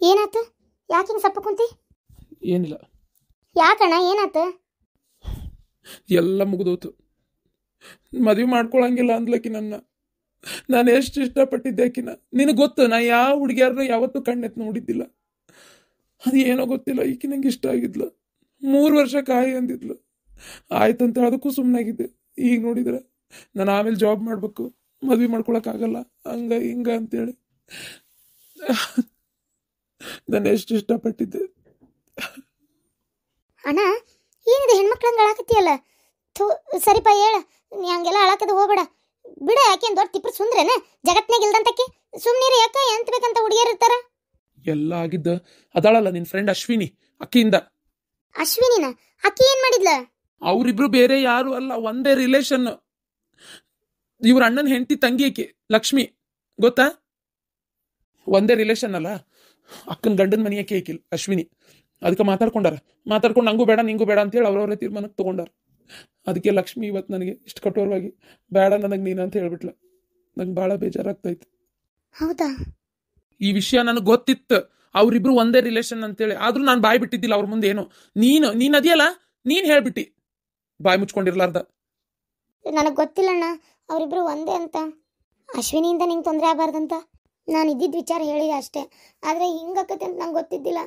ಏನಾತು? ಯಾಕೆ ಹಿಂಗೆ ಸಪ್ಪ ಕುಂತಿ? ಏನಿಲ್ಲ. ಯಾಕಣ್ಣ ಏನಾತು? ಎಲ್ಲ ಮುಗಿದೋತು. ಮದುವೆ ಮಾಡ್ಕೊಳಂಗಿಲ್ಲ ಅಂದ್ಲಕ್ಕಿ ನನ್ನ. ನಾನು ಎಷ್ಟು ಇಷ್ಟಪಟ್ಟಿದ್ದೆ ಆಕಿನ. ನಿನಗೆ ಗೊತ್ತು, ನಾ ಯಾವ ಹುಡುಗಿಯಾರನ್ನ ಯಾವತ್ತೂ ಕಣ್ಣೆತ್ತು ನೋಡಿದ್ದಿಲ್ಲ. ಅದು ಏನೋ ಗೊತ್ತಿಲ್ಲ, ಈಕಿ ನಂಗೆ ಇಷ್ಟ ಆಗಿದ್ಲು. 3 ವರ್ಷ ಕಾಯಿ ಅಂದಿದ್ಲು. ಆಯ್ತಂತ ಅದಕ್ಕೂ ಸುಮ್ಮನಾಗಿದ್ದೆ. ಈಗ ನೋಡಿದ್ರೆ ನಾನು ಆಮೇಲೆ ಜಾಬ್ ಮಾಡಬೇಕು, ಮದುವೆ ಮಾಡ್ಕೊಳಕ್ಕಾಗಲ್ಲ, ಹಂಗ ಹಿಂಗ ಅಂತೇಳಿ ನಾನು ಎಷ್ಟು ಇಷ್ಟಪಟ್ಟಿದ್ದೆ. ಅಣ್ಣ ಏನಿದೆ ಹೆಣ್ಮಕ್ಳಂಗೆ ಅಳಾಕತ್ತೀಯಲ್ಲ? ಥೂ, ಸರಿಪ ಹೇಳ, ನೀ ಹಂಗೆಲ್ಲ ಅಳಾಕದ ಹೋಗ್ಬೇಡ. ಬಿಡ, ಯಾಕೆ ದೊಡ್ಡ ತಿಪ್ಪ ಸುಂದ್ರೇನ ಜಗತ್ನಾಗ ಇಲ್ದಂತಕ್ಕೆ? ಸುಮ್ಮನೆ ಯಾಕ ಎಂತ ಬೇಕಂತ ಹುಡುಗಿಯರ್ ಇರ್ತಾರ. ಎಲ್ಲ ಆಗಿದ್ದ ಅದಾಳಲ್ಲ ನಿನ್ ಫ್ರೆಂಡ್ ಅಶ್ವಿನಿ, ಅಕ್ಕಿಯಿಂದ. ಅಶ್ವಿನಿನ? ಅಕ್ಕಿ ಏನ್ ಮಾಡಿದ್ಲ? ಅವರಿಬ್ರು ಬೇರೆ ಯಾರು ಅಲ್ಲ, ಒಂದೇ ರಿಲೇಷನ್. ಇವ್ರ ಅಣ್ಣನ ಹೆಂಡತಿ ತಂಗಿ ಆಕಿ ಲಕ್ಷ್ಮಿ, ಗೊತ್ತಾ? ಒಂದೇ ರಿಲೇಷನ್ ಅಲ್ಲ. ಅಕ್ಕನ ಗಂಡನ ಮನಿ ಆಕಿ ಆಕಿಲ್ ಅಶ್ವಿನಿ. ಅದಕ್ಕೆ ಮಾತಾಡ್ಕೊಂಡು ನಂಗೂ ಬೇಡ ನಿಂಗೂ ಬೇಡ ಅಂತೇಳಿ ಅವ್ರವ್ರೇ ತೀರ್ಮಾನಕ್ಕೆ ತಗೊಂಡಾರ. ಅದಕ್ಕೆ ಲಕ್ಷ್ಮಿ ಇವತ್ತು ನನಗೆ ಇಷ್ಟು ಕಠೋರವಾಗಿ ಬೇಡ ನನಗೆ ನೀನು ಅಂತ ಹೇಳ್ಬಿಟ್ಲ. ನಂಗೆ ಭಾಳ ಬೇಜಾರಾಗ್ತೈತೆ. ಹೌದಾ? ಈ ವಿಷಯ ನನಗೆ ಗೊತ್ತಿತ್ತು, ಅವ್ರಿಬ್ರು ಒಂದೇ ರಿಲೇಷನ್ ಅಂತೇಳಿ. ಆದ್ರೂ ನಾನು ಬಾಯ್ ಬಿಟ್ಟಿದ್ದಿಲ್ಲ ಅವ್ರ ಮುಂದೆ. ಏನು ನೀನ್ ಅದಿಯಲ್ಲ, ನೀನ್ ಹೇಳ್ಬಿಟ್ಟಿ ಬಾಯ್ ಮುಚ್ಕೊಂಡಿರ್ಲಾರ್ದ. ನನಗೆ ಗೊತ್ತಿಲ್ಲಣ್ಣ ಅವರಿಬ್ರು ಒಂದೇ ಅಂತ. ಅಶ್ವಿನಿಯಿಂದ ನಿಂಗೆ ತೊಂದರೆ ಆಗಬಾರ್ದಂತ ನಾನು ಇದ್ದಿದ್ದ ವಿಚಾರ ಹೇಳಿದೆ ಅಷ್ಟೇ. ಆದರೆ ಹಿಂಗಾಕತ್ತೆ ಅಂತ ನಂಗೆ ಗೊತ್ತಿದ್ದಿಲ್ಲ.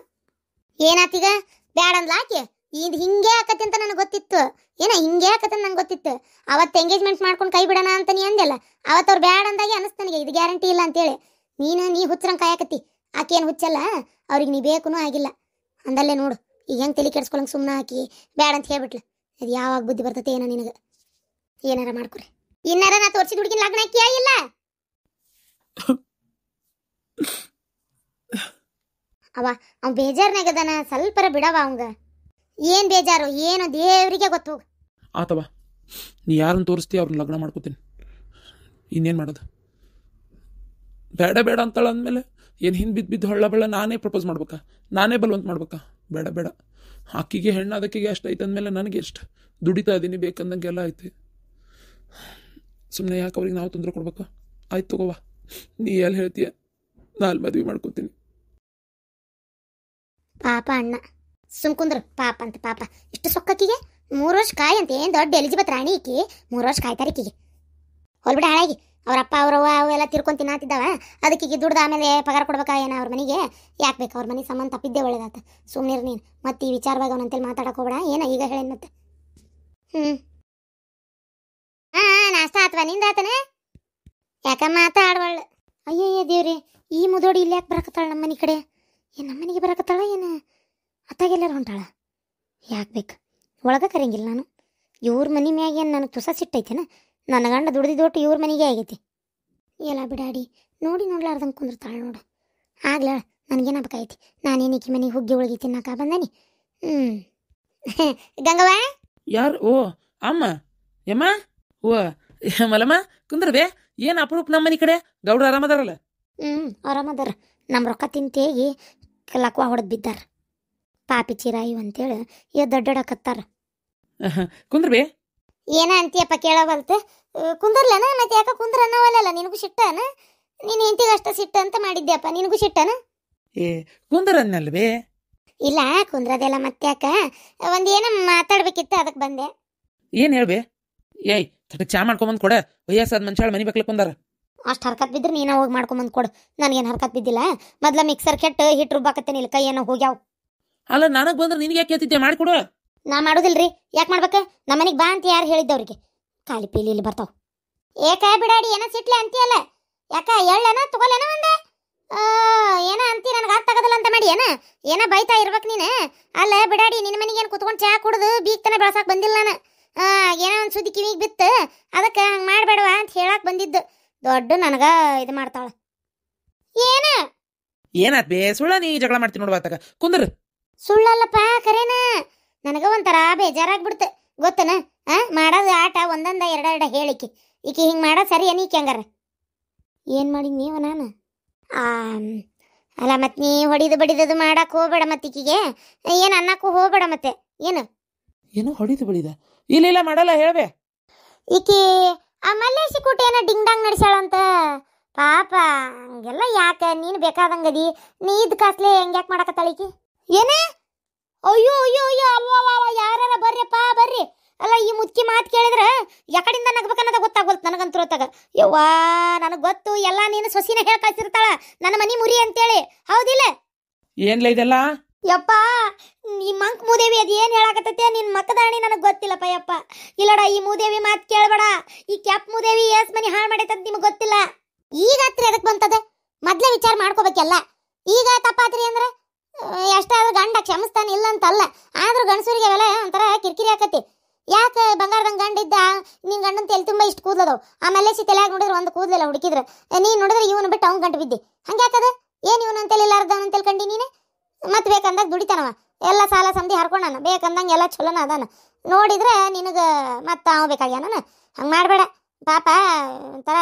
ಏನಾತೀಗ? ಬ್ಯಾಡ ಅಂದ್ಲ ಆಕೆ? ಇದು ಹಿಂಗೆ ಆಕತ್ತೆ ಅಂತ ನನಗೆ ಗೊತ್ತಿತ್ತು. ಹಿಂಗೆ ಆಕತ್ತೆ ಅಂತ ನಂಗೆ ಗೊತ್ತಿತ್ತು. ಅವತ್ತು ಎಂಗೇಜ್ಮೆಂಟ್ ಮಾಡ್ಕೊಂಡು ಕೈ ಬಿಡೋಣ ಅಂತ ನೀ ಅಂದೆಲ್ಲ, ಅವತ್ತು ಅವ್ರು ಬ್ಯಾಡ ಅಂದಾಗೆ ಅನಿಸ್ತು ನನಗೆ, ಇದು ಗ್ಯಾರಂಟಿ ಇಲ್ಲ ಅಂತೇಳಿ. ನೀ ಹುಚ್ಚರಂಗೆ ಕಾಯಕತ್ತಿ. ಆಕೆ ಏನು ಹುಚ್ಚಲ್ಲ, ಅವ್ರಿಗೆ ನೀ ಬೇಕೂ ಆಗಿಲ್ಲ ಅಂದಲ್ಲೇ ನೋಡು. ಈಗ ಹೆಂಗೆ ತಲೆ ಕೆಡ್ಸ್ಕೊಳಂಗೆ ಸುಮ್ಮನೆ ಹಾಕಿ ಬ್ಯಾಡ ಅಂತ ಹೇಳ್ಬಿಟ್ಲು. ಅದು ಯಾವಾಗ ಬುದ್ಧಿ ಬರ್ತೈತೆ ಏನೋ ನಿನಗೆ. ಏನಾರ ಮಾಡ್ಕೊರಿ. ಇನ್ನಾರ ನಾ ತೋರಿಸಿದ ಹುಡುಗಿನ ಲಗ್ನ ಹಾಕಿ ಇಲ್ಲ? ಅವ ಬೇಜಾರ್ನಾಗದಾನ, ಸ್ವಲ್ಪರ ಬಿಡವ ಅವಂಗ. ಏನ್ ಬೇಜಾರು ಏನು ದೇವರಿಗೆ ಗೊತ್ತು. ಆತವ, ನೀ ಯಾರನ್ನು ತೋರಿಸ್ತೀಯ ಅವ್ರನ್ನ ಲಗ್ನ ಮಾಡ್ಕೋತೀನಿ. ಇನ್ನೇನು ಮಾಡೋದು? ಬೇಡ ಬೇಡ ಅಂತಾಳ ಅಂದಮೇಲೆ ಏನು ಹಿಂದೆ ಬಿದ್ದು ಹೊಳ್ಳ ಬೆಳ್ಳ ನಾನೇ ಪ್ರಪೋಸ್ ಮಾಡ್ಬೇಕಾ? ನಾನೇ ಬಲವಂತ ಮಾಡ್ಬೇಕಾ? ಬೇಡ ಬೇಡ. ಅಕ್ಕಿಗೆ ಹೆಣ್ಣು ಅದಕ್ಕಿಗೆ ಅಷ್ಟು ಐತೆ ಅಂದಮೇಲೆ ನನಗೆ ಎಷ್ಟು ದುಡಿತಾ ಇದ್ದೀನಿ, ಬೇಕಂದಂಗೆಲ್ಲ ಐತೆ. ಸುಮ್ಮನೆ ಯಾಕೆ ಅವ್ರಿಗೆ ನಾವು ತೊಂದರೆ ಕೊಡ್ಬೇಕಾ? ಆಯ್ತು ತಗೋವಾ, ನೀ ಎಲ್ಲಿ ಹೇಳ್ತೀಯ, ನಾನು ಮದುವೆ ಮಾಡ್ಕೋತೀನಿ. ಪಾಪ ಅಣ್ಣ, ಸುಮ್ಕುಂದ್ರು. ಪಾಪ ಅಂತ ಪಾಪ. ಇಷ್ಟು ಸೊಕ್ಕಕ್ಕಿಗೆ 3 ವರ್ಷ ಕಾಯಿ ಅಂತ. ಏನು ದೊಡ್ಡ ಎಲಿಜಿಬತ್ ರಾಣಿ ಈಕಿ? 3 ವರ್ಷ ಕಾಯ್ತಾರಿಕಿಗೆ. ಹೊಲ್ಬಿಡ ಹಾಳಾಗಿ. ಅವರಪ್ಪ ಅವರವ್ವ ಅವೆಲ್ಲ ತಿರ್ಕೊಂಡು ತಿನ್ನಾತಿದ್ದಾವ. ಅದಕ್ಕಿಗೆ ದುಡ್ದು ಆಮೇಲೆ ಪಗಾರ ಕೊಡ್ಬೇಕಾ ಏನ ಅವ್ರ ಮನೆಗೆ? ಯಾಕೆ ಬೇಕು? ಅವ್ರ ಮನೆ ಸಂಬಂಧ ತಪ್ಪಿದ್ದೆ ಒಳ್ಳೇದಾತ. ಸುಮ್ಮನಿರು ನೀನು. ಮತ್ತೆ ಈ ವಿಚಾರವಾಗಿ ಅವನಂತೇಳಿ ಮಾತಾಡಕ್ಕೆ ಹೋಗ್ಬೇಡ. ಈಗ ಹೇಳೇನು ಮತ್ತೆ? ನಾಷ್ಟ ಆತವ? ನಿಂದ ಆತನ? ಯಾಕ ಮಾತಾಡವಳ್ಳು? ಅಯ್ಯಯ್ಯ ದೇವ್ರಿ, ಈ ಮುದೋಡಿ ಇಲ್ಲಿ ಯಾಕೆ ಬರಕತ್ತಾಳ ನಮ್ಮ ಮನೆ ಕಡೆ? ಏನು ನಮ್ಮ ಮನೆಗೆ ಬರಕತ್ತಾಳ ಏನು? ಅತ್ತಾಗೆಲ್ಲರೂ ಹೊಂಟಾಳ? ಯಾಕೆ ಬೇಕು? ಒಳಗೆ ಕರೆಯಂಗಿಲ್ಲ ನಾನು. ಇವ್ರ ಮನೆ ಮ್ಯಾಗ ಏನು ನನಗೆ ತುಸ ಸಿಟ್ಟೈತೇನ? ನನ್ನ ಗಂಡ ದುಡ್ದಿದ್ದೊಟ್ಟು ಇವ್ರ ಮನೆಗೆ ಆಗೈತಿ. ಎಲ್ಲ ಬಿಡಾಡಿ ನೋಡಿ ನೋಡ್ಲಾರ್ದಂಗೆ ಕುಂದಿರ್ತಾಳೆ ನೋಡು. ಆಗ್ಲ ನನಗೇನಾಗಬೇಕಾಯ್ತಿ? ನಾನೇನು ಈಕಿ ಮನೆಗೆ ಹುಗ್ಗಿ ಒಳಗೆ ತಿನ್ನಾಕ ಬಂದಾನಿ. ಗಂಗವ್ವ? ಯಾರು? ಓ ಅಮ್ಮ, ಯಮ್ಮ, ಓ ಮಲಮ್ಮ, ಕುಂದ್ರಬೇ. ಏನು ಅಪರೂಪ ನಮ್ಮ ಮನೆ ಕಡೆ? ಗೌಡ್ರ ಆರಾಮದಾರಲ್ಲ? ಆರಾಮದಾರ. ನಮ್ಮ ರೊಕ್ಕ ತಿಂತೇಗಿ ಲಕ್ವ ಹೊಡೆದು ಬಿದ್ದಾರ. ಪಾಪಿ ಚಿರಾಯಿ ಅಂತೇಳಿ ದೊಡ್ಡಡಕತ್ತಾರ. ಕುಂದ್ರಬೇ. ಏನ ಅಂತೀಯಪ್ಪ ಕೇಳಬಲ್ತ? ಕುಂದರ್ಲನ? ಮತ್ತೆ ಯಾಕ ಕುಂದ್ರ ಅನ್ನವಲ್ಲ? ನಿನಗೂ ಸಿಟ್ಟನ? ನೀನು ಹೆಂಡತಿಗೆ ಅಷ್ಟ ಸಿಟ್ಟ ಅಂತ ಮಾಡಿದ್ಯಪ್ಪ, ನಿನಗೂ ಸಿಟ್ಟನ? ಏ ಕುಂದ್ರನ್ನಲ್ವೇ? ಇಲ್ಲ ಕುಂದ್ರದೆಲ್ಲ ಮತ್ತೆ ಯಾಕ? ಒಂದೇನ ಮಾತಾಡ್ಬೇಕಿತ್ತು, ಅದಕ್ಕೆ ಬಂದೆ. ಏನು ಹೇಳ್ಬೇ? ಏಯ್ ತಟಕ್ ಚಾ ಮಾಡ್ಕೊಂಬಂದು ಕೊಡ. ವಯಸ್ಸಾದ ಮನುಷ್ಯಾಳ ಮನೆ ಬೇಕಲ್ಲ ಕುಂದಾರ. ಅಷ್ಟು ಹರ್ಕತ್ ಬಿದ್ರೆ ನೀನು ಹೋಗಿ ಮಾಡ್ಕೊಂಬಂದು ಕೊಡು. ನನಗೇನು ಹರ್ಕತ್ ಬಿದ್ದಿಲ್ಲ. ಮೊದ್ಲ ಮಿಕ್ಸರ್ ಕೆಟ್ಟು ಹಿಟ್ಟು ರುಬ್ಬಾಕತ್ತೇನೆ, ಇಲ್ಲ ಕೈ ಏನೋ ಹೋಗ್ಯಾವ. ಅಲ್ಲ ನನಗೆ ಬಂದ್ರೆ ನಿನಗೆ ಯಾಕೆ ಹೇಳ್ತಿದ್ದೆ? ಮಾಡಿಕೊಡು. ನಾ ಮಾಡೋದಿಲ್ರಿ. ಯಾಕೆ ಮಾಡ್ಬೇಕ? ನಮ್ಮ ಮನೆಗೆ ಬಾ ಅಂತ ಯಾರು ಹೇಳಿದ್ದವ್ರಿಗೆ? ಖಾಲಿ ಪೀಲಿ ಇಲ್ಲಿ ಬರ್ತಾವ. ಏಕ ಬಿಡಾಡಿ, ಏನೋ ಸಿಟ್ಲೆ ಅಂತೀಯಲ್ಲ? ಯಾಕ ಎಳ್ಳೇನ ತಗೋಲೇನ ಒಂದೆ? ಏನ ಅಂತಿ ನನಗೆ ಅರ್ಥ ಆಗೋದಿಲ್ಲ ಅಂತ ಮಾಡಿ ಏನ ಬೈತಾ ಇರ್ಬೇಕು ನೀನು. ಅಲ್ಲ ಬಿಡಾಡಿ, ನಿನ್ನ ಮನೆಗೆ ಏನು ಕುತ್ಕೊಂಡು ಚಾ ಕುಡ್ದು ಬೀಗ್ತಾನೆ ಬೆಳಸಾಕ್ ಬಂದಿಲ್ಲ ನಾನು. ಏನೋ ಒಂದು ಸುದ್ದಿ ಕಿವಿಗೆ ಬಿತ್ತು, ಅದಕ್ಕೆ ಹಂಗೆ ಮಾಡಬೇಡವ ಅಂತ ಹೇಳಕ್ ಬಂದಿದ್ದು. ದೊಡ್ಡ ನನಗ ಇದು ಮಾಡ್ತಾಳ. ಏನಾತ್ ಬೇ? ಸುಳ್ಳ ನೀ ಜಗಳ ಮಾಡ್ತೀನಿ ನೋಡ್ಬಾತಾಗ. ಕುಂದ್ರ. ಸುಳ್ಳಲ್ಲಪ್ಪ, ಕರೇನ. ನನಗ ಒಂಥರ ಬೇಜಾರಾಗ್ಬಿಡ್ತು ಗೊತ್ತನ. ಮಾಡೋದು ಆಟ ಒಂದೊಂದ ಎರಡೆರಡ ಹೇಳಿಕೆ. ಈಕಿ ಹಿಂಗೆ ಮಾಡೋದು ಸರಿ ಏನು? ಈಕೆ ಹಂಗಾರ ಏನು ಮಾಡಿ ನೀವು? ನಾನು ಅಲ್ಲ ಮತ್ತೆ ನೀ ಹೊಡಿದು ಬಡಿದದು ಮಾಡಕ್ಕೆ ಹೋಗ್ಬೇಡ. ಮತ್ತೆ ಈಕಿಗೆ ಏನು ಅನ್ನಕ್ಕೂ ಹೋಗ್ಬೇಡ. ಮತ್ತೆ ಏನು ಹೊಡಿದು ಬಡಿದ? ಇಲ್ಲ ಮಾಡಲ್ಲ, ಹೇಳ್ಬೇ. ಈಕಿ ಆ ಮಲ್ಲೇಶಿ ಕೂಟ ಏನೋ ಡಿಂಗ್ ಡಾಂಗ್ ನಡೆಸ್ಯಾಳಂತ. ಪಾಪ ಹಂಗೆಲ್ಲ ಯಾಕೆ ನೀನು ಬೇಕಾದಂಗದಿ ನೀ ಇದ್ ಕಾಸ್ಲೆ ಹೆಂಗ್ಯಾಕೆ ಮಾಡಕತ್ತಾಳಿಕಿ ಏನೇ ಅಯ್ಯೋ ಅಯ್ಯೋ ಅಯ್ಯೋ ಅವ್ವ ಯಾರ ಬರ್ರಿಪ್ಪ ಬರ್ರಿ ಅಲ್ಲ ಈ ಮುದ್ಕಿ ಮಾತು ಕೇಳಿದ್ರೆ ಯಾಕಡಿಂದ ನಗ್ಬೇಕನ್ನೋದ ಗೊತ್ತಾಗೋಲ್ತು ನನಗಂತೂ ಹೊತ್ತಾಗ ಯವ್ವಾ ನನಗೆ ಗೊತ್ತು ಎಲ್ಲ ನೀನು ಸೊಸಿನ ಹೇಳಿ ಕಳ್ಸಿರ್ತಾಳ ನನ್ನ ಮನಿ ಮುರಿ ಅಂತೇಳಿ ಹೌದಿಲ್ಲ ಏನ್ಲ ಇದೆಲ್ಲ ಯಪ್ಪ ಈ ಮಂಕ್ ಮೂದೇವಿ ಅದು ಏನು ಹೇಳಾಕತ್ತೈತೆ ನಿನ್ನ ಮಕ್ಕದಾಣಿ ನನಗೆ ಗೊತ್ತಿಲ್ಲಪ್ಪ ಯಪ್ಪ ಇಲ್ಲಡ ಈ ಮೂದೇವಿ ಮಾತು ಕೇಳಬೇಡ ಈ ಕ್ಯಾಪ್ ಮೂದೇವಿ ಎಸ್ ಮನಿ ಹಾಳು ಮಾಡೈತಂತ ನಿಮಗೆ ಗೊತ್ತಿಲ್ಲ ಈಗ ಹತ್ರ ಎದಕ್ಕೆ ಬಂತದ ಮೊದಲೇ ವಿಚಾರ ಮಾಡ್ಕೋಬೇಕಲ್ಲ ಈಗ ತಪ್ಪಾತ್ರಿ ಅಂದ್ರೆ ಎಷ್ಟಾದ್ರೂ ಗಂಡ ಕ್ಷಮಿಸ್ತಾನೆ ಇಲ್ಲ ಅಂತಲ್ಲ ಆದ್ರೂ ಗಂಡಸೂರಿಗೆ ಅವೆಲ್ಲ ಒಂಥರ ಕಿರಿಕಿರಿ ಆಕತಿ ಯಾಕೆ ಬಂಗಾರದಂಗೆ ಗಂಡ ಇದ್ದ ನಿನ್ ಗಂಡನ ತಲೆ ತುಂಬ ಇಷ್ಟು ಕೂದಲದವು ಆಮೇಲೆ ತಲೆಯಾಗ ನೋಡಿದ್ರೆ ಒಂದು ಕೂದಲಿಲ್ಲ ಹುಡುಕಿದ್ರೆ ನೀನು ನೋಡಿದ್ರೆ ಇವನು ಬಿಟ್ಟು ಅವ್ನು ಗಂಟು ಬಿದ್ದಿ ಹಂಗ್ಯಾಕದ ಏನು ಇವನು ಅಂತೇಳಿ ಇಲ್ಲಾರ್ದವನು ಅಂತೇಳಿ ಕಂಡಿ ನೀನೆ ಮತ್ತೆ ಬೇಕಂದಾಗ ದುಡಿತಾನವ ಎಲ್ಲ ಸಾಲ ಸಂಧಿ ಹರ್ಕೊಂಡಾನ ಬೇಕಂದಂಗೆ ಎಲ್ಲ ಚಲೋನ ಅದಾನ ನೋಡಿದ್ರೆ ನಿನಗೆ ಮತ್ತೆ ಅವ ಬೇಕಾಗ್ಯಾನ ಹಂಗೆ ಮಾಡಬೇಡ ಪಾಪ ಒಂಥರ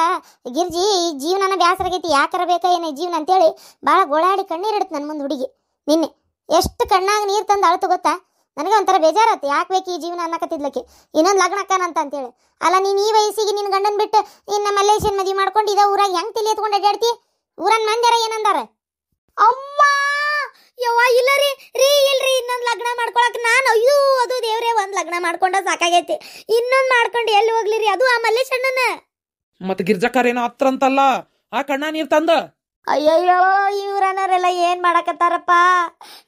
ಗಿರ್ಜಿ ಈ ಜೀವನನ ಬ್ಯಾಸರಾಗೈತಿ ಯಾಕರ ಬೇಕಾ ಏನೇ ಜೀವನ ಅಂತೇಳಿ ಭಾಳ ಗೋಳಾಡಿ ಕಣ್ಣೀರು ಇಡುತ್ತೆ ನನ್ನ ಮುಂದೆ ಹುಡುಗಿ ನಿನ್ನೆ ಎಷ್ಟು ಕಣ್ಣಾಗ ನೀರು ತಂದು ಅಳ್ತು ಗೊತ್ತಾ ನನಗೆ ಒಂಥರ ಬೇಜಾರತ್ತೆ ಯಾಕೆ ಬೇಕು ಈ ಜೀವನ ಅನ್ನಕತ್ತಿದ್ಲಕ್ಕೆ ಇನ್ನೊಂದು ಲಗ್ನ ಅಕ್ಕನಂತ ಅಂತೇಳಿ ಅಲ್ಲ ನೀನು ಈ ವಯಸ್ಸಿಗೆ ನಿನ್ನ ಗಂಡನ ಬಿಟ್ಟು ಇನ್ನು ಮಲ್ಲೇಶನ್ ಮದುವೆ ಮಾಡ್ಕೊಂಡು ಇದ ಊರಾಗ ಹೆಂಗೆ ತಲೆ ಎತ್ಕೊಂಡು ಅಡ್ಡಾಡ್ತಿ ಊರನ್ ಮಂದ್ಯಾರ ಏನಂದಾರ ಅವ್ವ ಯವ್ವ ಇಲ್ಲ ರೀ ರೀ ಇಲ್ರಿ ಇನ್ನೊಂದು ಲಗ್ನ ಮಾಡ್ಕೊಳಕ್ ನಾನು ಅಯ್ಯೋ ಅದು ದೇವ್ರೇ ಒಂದು ಲಗ್ನ ಮಾಡ್ಕೊಂಡ ಸಾಕಾಗೈತಿ ಇನ್ನೊಂದು ಮಾಡ್ಕೊಂಡು ಎಲ್ಲಿ ಹೋಗ್ಲಿ ರೀ ಅದು ಆ ಮಲ್ಲೇಶಣ್ಣನ ಮತ್ತೆ ಗಿರ್ಜಕ್ಕರೇನೋ ಹತ್ರ ಅಂತಲ್ಲ ಆ ಕಣ್ಣ ನೀರ್ ತಂದ ಅಯ್ಯಯ್ಯೋ ಇವ್ರನ್ನರೆಲ್ಲ ಏನು ಮಾಡಕತ್ತಾರಪ್ಪ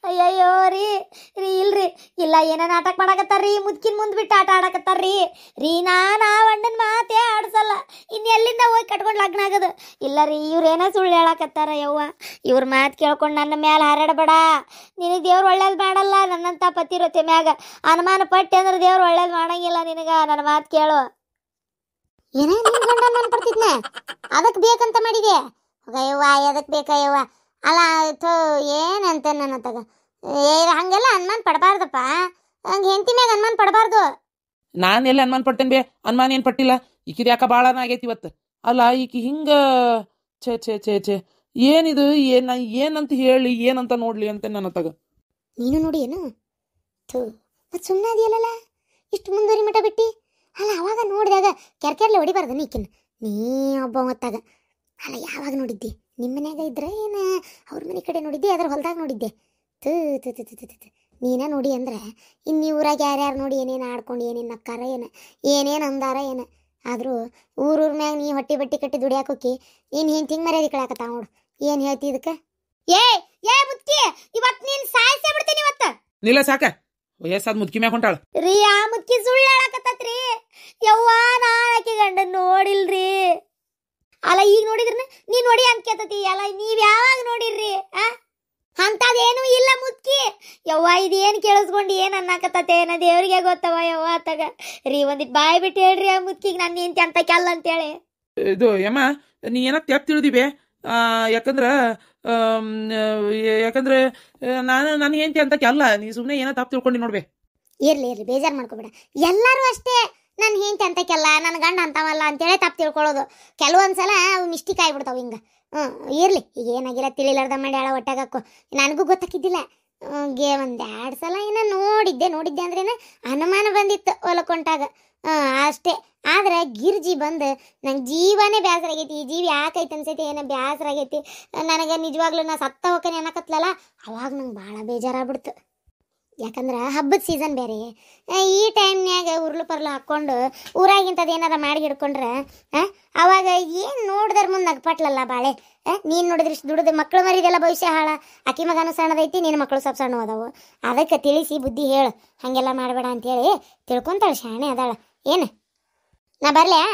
ಅಯ್ಯಯ್ಯೋ ರೀ ರೀ ಇಲ್ರಿ ಇಲ್ಲ ಏನೋ ನಾಟಕ ಮಾಡಕತ್ತಾರ್ರಿ ಮುದ್ಕಿನ ಮುಂದೆ ಬಿಟ್ಟು ಆಟ ಆಡಕತ್ತಾರ್ರಿ ರೀ ನಾನು ಆ ಅಣ್ಣನ ಮಾತೇ ಆಡ್ಸಲ್ಲ ಇನ್ನು ಎಲ್ಲಿಂದ ಹೋಗಿ ಕಟ್ಕೊಂಡು ಲಗ್ನ ಆಗೋದು ಇಲ್ಲ ರೀ ಇವ್ರೇನೋ ಸುಳ್ಳು ಹೇಳಕತ್ತಾರ ಯವ್ವ ಇವ್ರ ಮಾತು ಕೇಳ್ಕೊಂಡು ನನ್ನ ಮೇಲೆ ಹಾರಾಡಬೇಡ ನಿನಗೆ ದೇವ್ರು ಒಳ್ಳೇದು ಮಾಡಲ್ಲ ನನ್ನಂತ ಪತಿರತ್ತೆ ಮ್ಯಾಗ ಅನುಮಾನ ಪಟ್ಟೆ ಅಂದ್ರೆ ದೇವ್ರು ಒಳ್ಳೇದು ಮಾಡಂಗಿಲ್ಲ ನಿನಗೆ ನನ್ನ ಮಾತು ಕೇಳು ಏನೇ ನಿನ್ನ ಗಂಡ ನಾನು ಪಡ್ತಿದ್ನ ಅದಕ್ಕೆ ಬೇಕಂತ ಮಾಡಿದೆ ಯವ್ವ ಎದಕ್ಕೆ ಬೇಕಾಯವ್ವ ಅಲ್ಲ ಏನಂತ ನನ್ನ ತಗ ಹಂಗೆಲ್ಲ ಅನುಮಾನ ಪಡಬಾರ್ದಪ್ಪ ಹಂಗೆ ಹೆಂಡತಿ ಮ್ಯಾಗ ಅನುಮಾನ ಪಡಬಾರ್ದು ನಾನು ಎಲ್ಲಿ ಅನುಮಾನ ಪಡ್ತೇನೆ ಬೇ ಅನುಮಾನ ಏನು ಪಟ್ಟಿಲ್ಲ ಈಕಿದ ಯಾಕ ಭಾಳನ ಆಗೈತಿ ಇವತ್ತು ಅಲ್ಲ ಈಕಿ ಹಿಂಗ ಛೇ ಛೇ ಛೇ ಛೇ ಏನಿದು ಏನಂತ ಹೇಳಿ ಏನಂತ ನೋಡ್ಲಿ ಅಂತ ನನ್ನ ತಗ ನೀನು ನೋಡಿ ಏನು ಮತ್ತೆ ಸುಮ್ಮನೆ ಅದೆಯಲ್ಲ ಇಷ್ಟು ಮುಂದುವರಿ ಮಠ ಬಿಟ್ಟು ಅಲ್ಲ ಅವಾಗ ನೋಡಿದಾಗ ಕೆರ್ಕೆರ್ಲೆ ಹೊಡಿಬಾರ್ದು ನೀಕಿನ ನೀ ಒಬ್ಬ ಹೊತ್ತಾಗ ಅಲ್ಲ ಯಾವಾಗ ನೋಡಿದ್ದೆ ನಿಮ್ಮ ಮನ್ಯಾಗ ಇದ್ರೆ ಏನು ಅವ್ರ ಮನೆ ಕಡೆ ನೋಡಿದ್ದೆ ಅದ್ರ ಹೊಲ್ದಾಗ ನೋಡಿದ್ದೆ ತು ತು ತು ತು ತು ನೀನೇ ನೋಡಿ ಅಂದ್ರೆ ಇನ್ನು ಊರಾಗ ಯಾರ್ಯಾರು ನೋಡಿ ಏನೇನು ಆಡ್ಕೊಂಡು ಏನೇನು ನಕ್ಕಾರ ಏನೇನು ಅಂದಾರ ಏನು ಆದರೂ ಊರೂರ ಮ್ಯಾಗ ನೀ ಹೊಟ್ಟೆ ಬಟ್ಟೆ ಕಟ್ಟಿ ದುಡಿಯಾಕೋಕಿ ನೀನು ಹಿಂಗೆ ಮರ್ಯಾದೆ ಕಳಾಕತ್ತಾವ ನೋಡು ಏನು ಹೇಳ್ತಿ ಇದಕ್ಕೆ ಏ ಮುತ್ತಿ ಇವತ್ತು ನೀನು ಸಾಯಿಸೇ ಬಿಡ್ತೀನಿ ಇವತ್ತು ನಿಲ್ಲ ಸಾಕ ವಯಸ್ಸಾದ ಮುದ್ಕಿ ಮ್ಯಾಗ ಹೊಂಟಾಳ ರೀ ಆ ಮುತ್ಕಿ ಸುಳ್ಳು ಹೇಳಕತ್ತತ್ರಿ ಯವ್ವ ನಾಳಕ್ಕೆ ಗಂಡ ನೋಡಿಲ್ರಿ ಅಲ್ಲ ಈಗ ನೋಡಿದ್ರನ ನೀ ನೋಡಿ ಅಂತ ಕೇಳ್ತತಿ ಅಲ್ಲ ನೀವ್ ಯಾವಾಗ ನೋಡಿರ್ರಿ ಅಂತದೇನು ಇಲ್ಲ ಮುದ್ಕಿ ಯವ್ವ ಇದೇನು ಕೇಳಿಸ್ಕೊಂಡು ಏನ್ ಅನ್ನಕತ್ತತೆ ನಾ ದೇವ್ರಿಗೆ ಗೊತ್ತವ ಯವ್ವ ಅತ್ತಾಗ ರೀ ಒಂದಿಟ್ ಬಾಯ್ ಬಿಟ್ಟು ಹೇಳ್ರಿ ಆ ಮುದ್ಕಿಗೆ ನನ್ನ ಹೆಂಡತಿ ಅಂತ ಕೆಲ್ಲ ಅಂತೇಳಿ ಇದು ಯಮ್ಮ ನೀ ಏನ ತೆಪ್ ತಿಳಿದಿವೆ ಯಾಕಂದ್ರ ಯಾಕಂದ್ರೆ ನಾನು ನನ್ನ ಹೆಂಡತಿ ಅಂತ ಕೆಲ್ಲ ನೀ ಸುಮ್ಮನೆ ಏನೋ ತಪ್ಪು ತಿಳ್ಕೊಂಡು ನೋಡ್ಬೇ ಇರ್ಲಿ ಬೇಜಾರು ಮಾಡ್ಕೋಬೇಡ ಎಲ್ಲರೂ ಅಷ್ಟೇ ನನ್ನ ಹೆಂಡತಿ ಅಂತಕ್ಕೆಲ್ಲ ನನ್ನ ಗಂಡ ಅಂತವಲ್ಲ ಅಂತೇಳಿ ತಪ್ಪು ತಿಳ್ಕೊಳ್ಳೋದು ಕೆಲವೊಂದ್ಸಲ ಅವು ಮಿಸ್ಟೇಕ್ ಆಗಿಬಿಡ್ತಾವ ಹಿಂಗೆ ಇರ್ಲಿ ಈಗ ಏನಾಗಿಲ್ಲ ತಿಳಿಲಾರ್ದ ಮಾಡಿ ಆಳ ಹೊಟ್ಟಾಗಕ್ಕೋ ನನಗೂ ಗೊತ್ತಾಕಿದ್ದಿಲ್ಲ ಒಂದೆರಡು ಸಲ ಏನೋ ನೋಡಿದ್ದೆ ಅಂದ್ರೇನ ಅನುಮಾನ ಬಂದಿತ್ತು ಹೊಲಕೊಂಟಾಗ ಅಷ್ಟೇ ಆದ್ರೆ ಗಿರ್ಜಿ ಬಂದು ನಂಗೆ ಜೀವನೇ ಬೇಸರ ಆಗೈತಿ ಈ ಜೀವ ಯಾಕೈತೆ ಅನ್ಸೈತಿ ಏನೋ ಬೇಸರ ಆಗೈತಿ ನನಗೆ ನಿಜವಾಗ್ಲೂ ನಾ ಸತ್ತ ಹೋಗ್ತಾನೆ ಅನ್ನಕತ್ಲಲ್ಲ ಅವಾಗ ನಂಗೆ ಭಾಳ ಬೇಜಾರಾಗ್ಬಿಡ್ತು ಯಾಕಂದ್ರೆ ಹಬ್ಬದ ಸೀಸನ್ ಬೇರೆ ಈ ಟೈಮ್ನ್ಯಾಗ ಉರ್ಲು ಪರ್ಲು ಹಾಕ್ಕೊಂಡು ಊರಾಗಿಂಥದ್ದು ಏನಾರ ಮಾಡಿ ಹಿಡ್ಕೊಂಡ್ರೆ ಅವಾಗ ಏನು ನೋಡಿದ್ರ ಮುಂದೆ ನಗ್ಪಟ್ಲಲ್ಲ ಬಾಳೆ ನೀನು ನೋಡಿದ್ರೆ ಇಷ್ಟು ದುಡಿದು ಮಕ್ಕಳು ಮರಿದೆಲ್ಲ ಭವಿಷ್ಯ ಹಾಳ ಅಕ್ಕಿ ಮಗನೂ ಸಣ್ಣದೈತಿ ನಿನ್ನ ಮಕ್ಕಳು ಸ್ವಲ್ಪ ಸಣ್ಣ ಅದಾವು ಅದಕ್ಕೆ ತಿಳಿಸಿ ಬುದ್ಧಿ ಹೇಳು ಹಾಗೆಲ್ಲ ಮಾಡಬೇಡ ಅಂತೇಳಿ ತಿಳ್ಕೊಂತಾಳೆ ಶಾಣೆ ಅದಾಳ ಏನು ನಾ ಬರ್ಲ್ಯಾ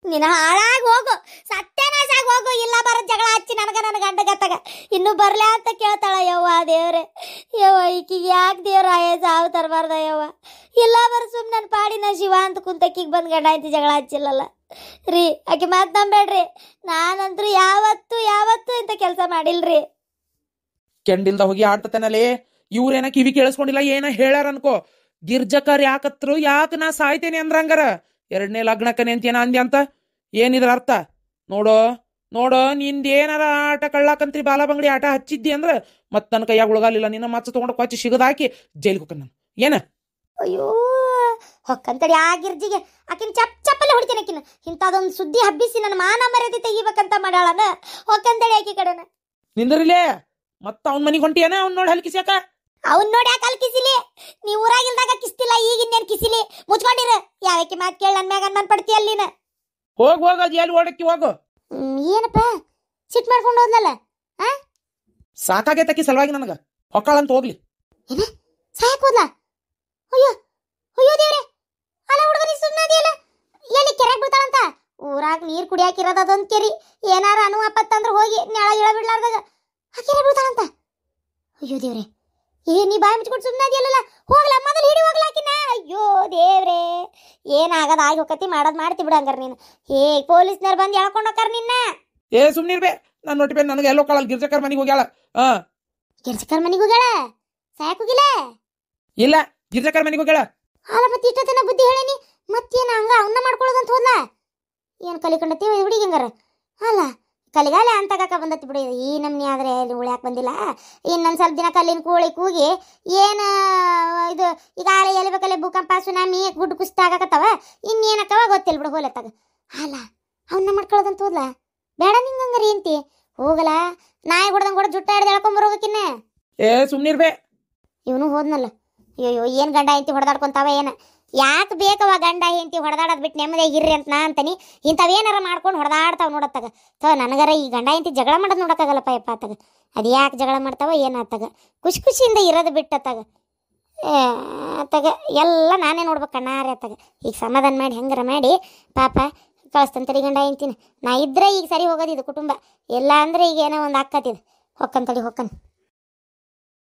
ನೀನು ಹಾಳಾಗಿ ಹೋಗು ಸತ್ಯನಾಶಾಗಿ ಹೋಗು ಇಲ್ಲ ಬರೋದು ಜಗಳ ಹಚ್ಚಿ ನನ್ನ ಗಂಡ ಗತ್ತಗ ಇನ್ನೂ ಬರ್ಲಾ ಅಂತ ಕೇಳ್ತಾಳ ಯವ್ವ ದೇವ್ರೆ ಯವ್ವ ಈಕಿಗೆ ಯಾಕೆ ದೇವ್ರ ಸಾವು ತರಬಾರ್ದ ಯವ್ವ ಇಲ್ಲ ಬರ ಸುಮ್ಮನೆ ನನ್ನ ಪಾಡಿನ ಶಿವ ಅಂತ ಕುಂತಕ್ಕಿಗೆ ಬಂದು ಗಂಡ ಐತಿ ಜಗಳ ಹಚ್ಚಿಲ್ಲಲ್ಲ ರೀ ಆಕೆ ಮಾತು ನಂಬೇಡ್ರಿ ನಾನಂತರೂ ಯಾವತ್ತೂ ಇಂಥ ಕೆಲಸ ಮಾಡಿಲ್ರಿ ಕೆಂಡಿಲ್ದ ಹೋಗಿ ಆಡ್ತತೇನಲ್ಲಿ ಇವ್ರೇನ ಕಿವಿ ಕೇಳಿಸ್ಕೊಂಡಿಲ್ಲ ಏನ ಹೇಳ್ಯಾರ ಅನ್ಕೋ ಗಿರ್ಜಕರ್ ಯಾಕತ್ರು ಯಾಕೆ ನಾ ಸಾಯ್ತೇನೆ ಅಂದ್ರಂಗಾರ ಎರಡನೇ ಲಗ್ನಕ್ಕನೆ ಅಂತೇನ ಅಂದ್ಯ ಅಂತ ಏನಿದ್ರ ಅರ್ಥ ನೋಡೋ ನಿಂದೇನಾರ ಆಟ ಕಳ್ಳಾಕಂತ್ರಿ ಬಾಲ ಬಂಗಡಿ ಆಟ ಹಚ್ಚಿದ್ದಿ ಅಂದ್ರ ಮತ್ ನನ್ನ ಕೈಯಾಗ ಉಳಗಾಲಿಲ್ಲ ನಿನ್ನ ಮಚ್ಚ ತಗೊಂಡು ಕೊಚ್ಚಿ ಸಿಗದಾಕಿ ಜೈಲಿಗೆ ಹೋಗ್ತಾನ ನಾನು ಏನ ಅಯ್ಯೋ ಹೊಕ್ಕಂತಡಿ ಆ ಗಿರ್ಜಿಗೆ ಆಕಿನ ಚಪ್ಪಲ್ಲೇ ಹೊಡಿತೇನೆ ಆಕಿನ ಇಂಥದೊಂದು ಸುದ್ದಿ ಹಬ್ಬಿಸಿ ನನ್ನ ಮಾನ ಮರ್ಯಾದೆ ತೆಗಿಬೇಕಂತ ಮಾಡ್ಯಾಳನ ಹೊಕ್ಕಂತಡಿ ಆಕಿ ಕಡೆನ ನಿಂದ್ರಿಲೇ ಮತ್ತ ಅವ್ನ ಮನಿಗೆ ಹೊಂಟಿಯನ ಅವ್ನ ನೋಡಿ ಹಲ್ಕಿಸ್ಯಾಕ ಅವ್ನ್ ನೋಡಿ ಯಾಕೆ ಅಲ್ಲಿ ಕಿಸಿಲಿ ನೀವು ಊರಾಗಿಲ್ದಾಗ ಕಿಸ್ತಿಲ್ಲ ಈಗ ಇನ್ನೇನು ಕಿಸಿಲಿ ಮುಚ್ಕೊಂಡಿರ ಯಾವಕ್ಕೆ ಮಾತು ಕೇಳಿ ನನ್ನ ಮ್ಯಾಗ ಅನ್ಮನ್ ಪಡ್ತಿ ಅಲ್ಲಿನ ಹೋಗ್ ಅದು ಎಲ್ಲಿ ಓಡಕ್ಕಿ ಹೋಗು ಏನಪ್ಪ ಸಿಟ್ ಮಾಡ್ಕೊಂಡು ಹೋದ್ಲಲ್ಲ ಆ ಸಾಕಾಗೈತಕ್ಕಿ ಸಲುವಾಗಿ ನನಗ ಹೊಕ್ಕಾಳಂತ ಹೋಗ್ಲಿ ಏನ ಸಾಯಕ್ ಹೋದ್ಲ ಅಯ್ಯೋ ಅಯ್ಯೋ ದೇವ್ರೆ ಅಲ್ಲ ಹುಡುಗನಿ ಸುಮ್ಮನಾದಿಯಲ್ಲ ಎಲ್ಲಿ ಕೆರೆಗೆ ಬೀಳ್ತಾಳಂತ ಊರಾಗ ನೀರು ಕುಡಿಯಾಕಿರೋದು ಅದೊಂದು ಕೆರಿ ಏನಾರ ಅನು ಆಪತ್ತಂದ್ರೆ ಹೋಗಿ ನೆಳ ಇಳ ಬಿಡ್ಲಾರ್ದಾಗ ಆ ಕೆರೆ ಬೀಳ್ತಾಳಂತ ಅಯ್ಯೋ ದೇವ್ರೆ ನೀ ಬಾಯಿ ಮುಚ್ಕೊಂಡು ಸುಮ್ಮನಾದಿಯಲ್ಲ ಹೋಗ್ಲಾ ಮೊದಲು ಹಿಡಿ ಹೋಗ್ಲಾಕಿನ ಅಯ್ಯೋ ದೇವ್ರೆ ಏನಾಗದ ಆಗಿ ಹೋಗತಿ ಮಾಡೋದು ಮಾಡ್ತಿ ಬಿಡು ಹಂಗಾರ ನೀನು ಪೊಲೀಸ್ನವ್ರು ಬಂದು ಹೇಳ್ಕೊಂಡು ಹೋಗಾರ ನಿನ್ನ ಸುಮ್ನಿರ್ಬೇ ನಾನು ನೋಟಿಬೇ ನನಗೆ ಎಲ್ಲೋ ಕಾಳಲ್ ಗಿರ್ಜಕರ್ ಮನೆಗೆ ಹೋಗ್ಯಾಳ ಗಿರ್ಜಕರ್ ಮನೆಗೆ ಹೋಗ್ಯಾಳ ಸಾಯಕ್ ಹೋಗಿಲ್ಲ ಇಲ್ಲ ಗಿರ್ಜಕರ್ ಮನೆಗೆ ಹೋಗ್ಯಾಳ ಅಲ್ಲ ಮತ್ತೆ ಇಷ್ಟತನ ಬುದ್ಧಿ ಹೇಳೇನಿ ಮತ್ತೇನ ಹಂಗ ಅವನ್ನ ಮಾಡ್ಕೊಳ್ಳೋದಂತ ಹೋದ್ಲ ಏನು ಕಲಿಕೊಂಡತಿ ಹುಡುಗಿ ಹಂಗಾರ ಅಲ್ಲ ಕಲಿಗಾಲ ಅಂತಗಾಕ ಬಂದತಿ ಬಿಡಿ ಈ ನಮ್ನಿ ಆದ್ರೆ ಉಳ್ಯಾಕ ಬಂದಿಲ್ಲ ಇನ್ನೊಂದು ಸ್ವಲ್ಪ ದಿನ ಕಲ್ಲಿನ ಕೂಗಿ ಏನು ಇದು ಈಗ ಆಳೆ ಎಲಿಬೇಕಲ್ಲ ಭೂಕಂಪ ಸುನಾಮಿ ಗುಡ್ಡು ಕುಸಿತ ಆಗಾಕತ್ತವ ಇನ್ನೇನಕ್ಕವ ಗೊತ್ತಿಲ್ಲ ಬಿಡು ಹೋಲತ್ತಾಗ ಅಲ್ಲ ಅವನ್ನ ಮಾಡ್ಕೊಳ್ಳೋದಂತ ಹೋದ್ಲ ಬೇಡ ನಿಂಗೆ ಹಂಗಾರ ಏಂತಿ ಹೋಗಲ್ಲ ನಾಯಿ ಹೊಡೆದಂಗೆ ಹೊಡೆದು ಜುಟ್ಟ ಹಿಡ್ದು ಎಳ್ಕೊಂಬರೋಗಕ್ಕಿನ್ನ ಸುಮ್ನಿರ್ಬೇ ಇವನು ಹೋದ್ನಲ್ಲ ಅಯ್ಯೋ ಏನು ಗಂಡ ಹೆಂಡತಿ ಹೊಡೆದಾಡ್ಕೊಂತಾವ ಏನ ಯಾಕೆ ಬೇಕವ ಗಂಡ ಹೆಂಡತಿ ಹೊಡೆದಾಡೋದು ಬಿಟ್ಟು ನೆಮ್ಮದಿಯಾಗಿ ಇರ್ರಿ ಅಂತ ನಾ ಅಂತಾನಿ ಇಂಥವೇನಾರ ಮಾಡ್ಕೊಂಡು ಹೊಡೆದಾಡ್ತಾವ ನೋಡತ್ತಾಗ ನನಗರ ಈ ಗಂಡ ಹೆಂಡತಿ ಜಗಳ ಮಾಡೋದು ನೋಡೋಕ್ಕಾಗಲ್ಲಪ್ಪ ಯಪ್ಪ ಆತಾಗ ಅದು ಯಾಕೆ ಜಗಳ ಮಾಡ್ತಾವ ಏನಾತಾಗ ಖುಷಿಯಿಂದ ಇರೋದು ಬಿಟ್ಟತ್ತಾಗ ಆತಾಗ ಎಲ್ಲ ನಾನೇ ನೋಡ್ಬೇಕು ಕಣ್ಣಾರೆ ಆತಾಗ ಈಗ ಸಮಾಧಾನ ಮಾಡಿ ಹೆಂಗಾರ ಮಾಡಿ ಪಾಪ ಕಳಿಸ್ತಂತಡಿ ಗಂಡ ಹೆಂಡ್ತಿನ ನಾ ಇದ್ರೆ ಈಗ ಸರಿ ಹೋಗೋದು ಇದು ಕುಟುಂಬ ಇಲ್ಲ ಅಂದ್ರೆ ಈಗ ಏನೋ ಒಂದು ಆಕ್ಕತ್ತಿದು ಹೊಕ್ಕಂತಡಿ ಹೊಕ್ಕನ್